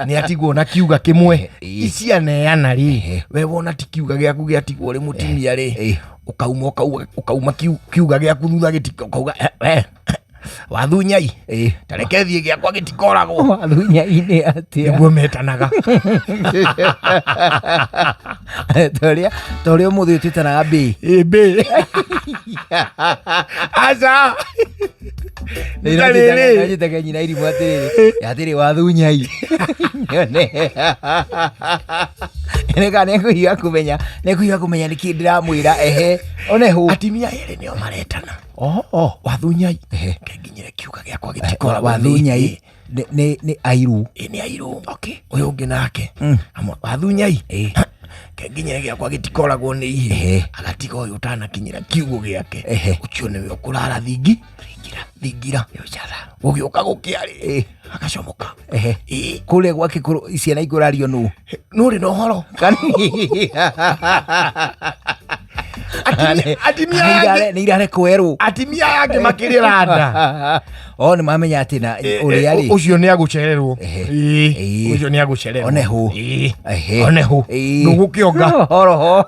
ni atigwo na kiuga kimwe icia neana ri we wona ti kiuga giaku giatigwo ri mutimia ri ukauma kiuga giaku thutha gitiko ukauga Wathunyai tareke thie giakwa gitikoragwo Wathunyai ni atia niguo metanaga toria muthi utitanaga B aza Najitaga nyina irimu atiri Wathunyai neka nekuhiga kumenya niki ndiramwira onehu atimia eri nio maretana Wathunyai kenginyire kiuga giakwa gitikoragwo Wathunyai ni airu ni airu uyu ungi nake Wathunyai kenginyire giakwa gitikoragwo ni ihe agatiga uyu utanakinyira kiugo giake ucio niwe ukurara thingira ugiuka gukiari agacomoka kuria gwake ciana igurario nuri no horo atimia ni irare kweru atimia yake makirira nda ni mamenya ati na uria ri ucio ni agucererwo ucio ni agucererwo onehu nugukionga oroho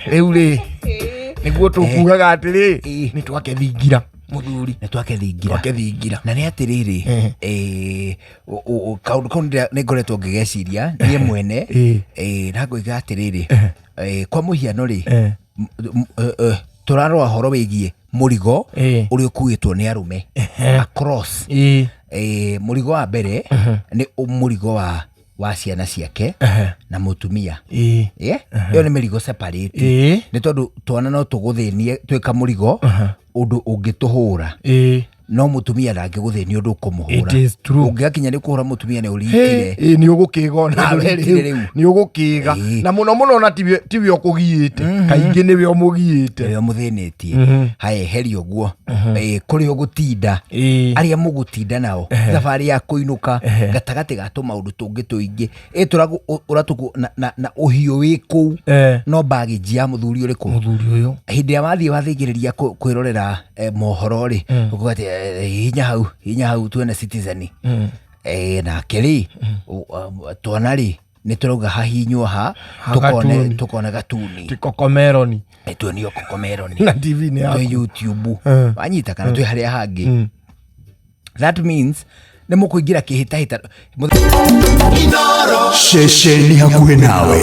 riu ri niguo tukugaga atiri ni twake thingira muthuri ni twake thingira na ni atiriri kaundu kau ni ngoretwo ngigeciria nie mwene na ngoiga atiriri kwa muhiano ri turarora horo wigie murigo uri ukuitwo ni arume across murigo wa mbere ni murigo wa ciana ciake na mutumia yo ni mirigo separate ni tondu twana no tuguthinie twika murigo undu ungituhura no mutumia ndangiguthini undu ukumuhura ungiakinya ni kuhura mutumia ni urikire ni ugukigona ni ugukiga na muno na tiwe ukugiite kaingi niwe umugiite we muthinitie haye heri uguo kuri ugutinda aria mugutinda nao safari ya kuinuka gatagati ga tumaundu tungi tuingi turagu uratuku na uhio wiku no baggage ya muthuri uriku muthuri uyu hindi ya wathie wathigiriria kwirorera mohoro ri ukugati hinya hau tuene Citizen na keri twanari ni turauga hahinywa tukone gatuni tikokomeroni tuonio kokomeroni na TV ni hapo YouTube wanyita kana twi haria hangi that means ni mukuingira kihita shesheni hakuhe nawe.